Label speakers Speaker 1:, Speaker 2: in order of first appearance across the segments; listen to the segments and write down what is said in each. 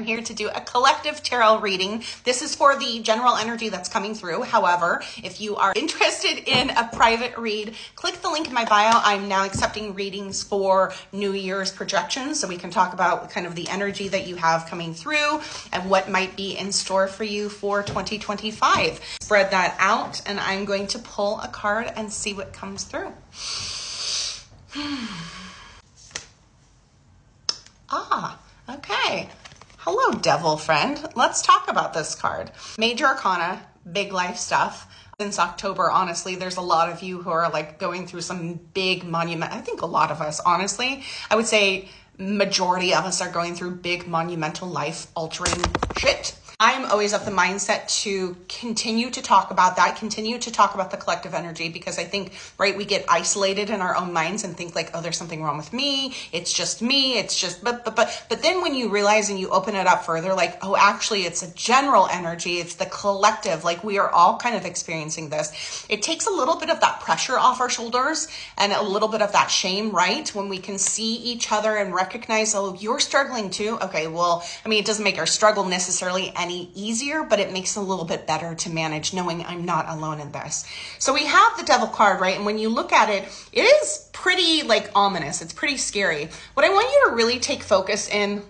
Speaker 1: here to do a collective tarot reading. This is for the general energy that's coming through. However, if you are interested in a private read, click the link in my bio. I'm now accepting readings for New Year's projections, so we can talk about kind of the energy that you have coming through and what might be in store for you for 2025. Spread that out, and I'm going to pull a card and see what comes through. Okay. Hello, devil friend. Let's talk about this card. Major Arcana, big life stuff. Since October, honestly, there's a lot of you who are like going through some big monument. I think a lot of us, honestly, I would say majority of us are going through big monumental life altering shit. I'm always of the mindset to continue to talk about that, continue to talk about the collective energy, because I think, right, we get isolated in our own minds and think like, oh, there's something wrong with me. It's just me. It's just, but then when you realize and you open it up further, like, oh, actually it's a general energy. It's the collective. Like, we are all kind of experiencing this. It takes a little bit of that pressure off our shoulders and a little bit of that shame, right? When we can see each other and recognize, oh, you're struggling too. Okay. Well, I mean, it doesn't make our struggle necessarily any easier, but it makes it a little bit better to manage knowing I'm not alone in this. So we have the Devil card, right? And when you look at it, it is pretty like ominous. It's pretty scary. What I want you to really take focus in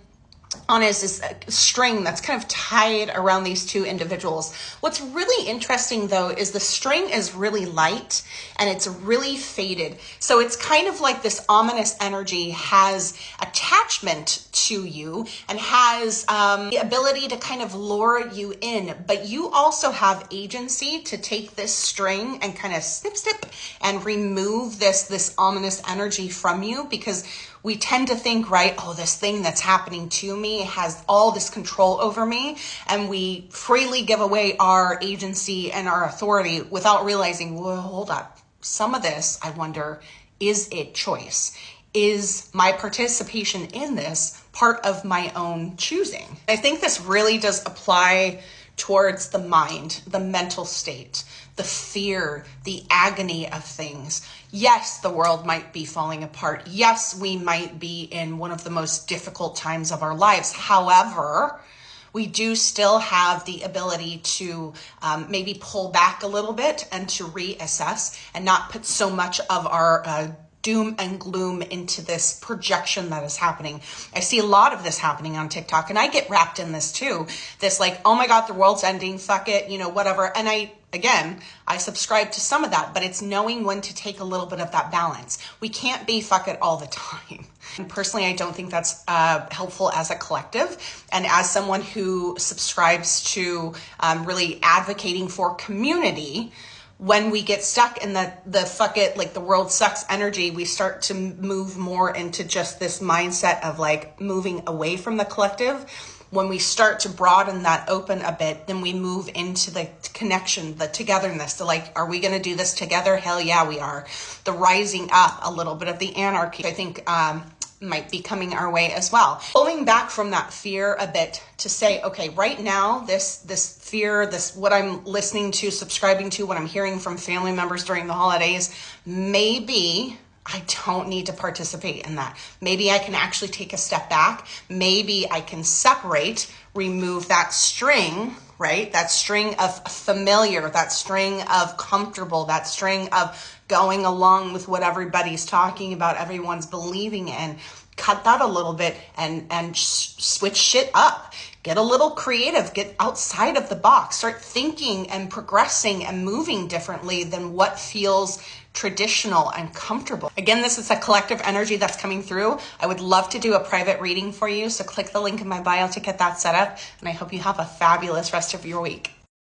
Speaker 1: on is this string that's kind of tied around these two individuals. What's really interesting though is the string is really light and it's really faded. So it's kind of like this ominous energy has attachment to you and has the ability to kind of lure you in, but you also have agency to take this string and kind of snip and remove this ominous energy from you, because we tend to think, right, oh, this thing that's happening to me has all this control over me, and we freely give away our agency and our authority without realizing, well, hold up, some of this, I wonder, is it choice? Is my participation in this part of my own choosing? I think this really does apply towards the mind, the mental state, the fear, the agony of things. Yes, the world might be falling apart. Yes, we might be in one of the most difficult times of our lives. However, we do still have the ability to maybe pull back a little bit and to reassess and not put so much of our doom and gloom into this projection that is happening. I see a lot of this happening on TikTok, and I get wrapped in this too. This like, oh my God, the world's ending, fuck it, whatever. And I subscribe to some of that, but it's knowing when to take a little bit of that balance. We can't be fuck it all the time. And personally, I don't think that's helpful as a collective. And as someone who subscribes to really advocating for community, when we get stuck in the fuck it, like the world sucks energy, we start to move more into just this mindset of like moving away from the collective. When we start to broaden that open a bit, then we move into the connection, the togetherness, the like, are we going to do this together? Hell yeah, we are. The rising up, a little bit of the anarchy, I think, might be coming our way as well. Pulling back from that fear a bit to say, okay, right now, this fear, this what I'm listening to, subscribing to, what I'm hearing from family members during the holidays, maybe I don't need to participate in that. Maybe I can actually take a step back. Maybe I can separate, remove that string, right? That string of familiar, that string of comfortable, that string of going along with what everybody's talking about, everyone's believing in. Cut that a little bit and switch shit up. Get a little creative, get outside of the box, start thinking and progressing and moving differently than what feels traditional and comfortable. Again, this is a collective energy that's coming through. I would love to do a private reading for you. So click the link in my bio to get that set up. And I hope you have a fabulous rest of your week.